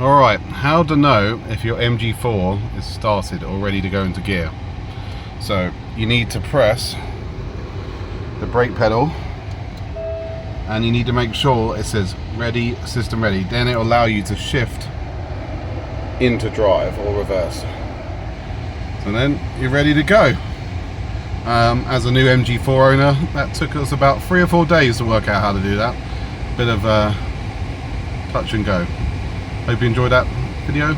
Alright, how to know if your MG4 is started or ready to go into gear. So you need to press the brake pedal and you need to make sure it says ready, system ready. Then it will allow you to shift into drive or reverse. So then you're ready to go. As a new MG4 owner, that took us about 3 or 4 days to work out how to do that. Bit of touch and go. Hope you enjoyed that video.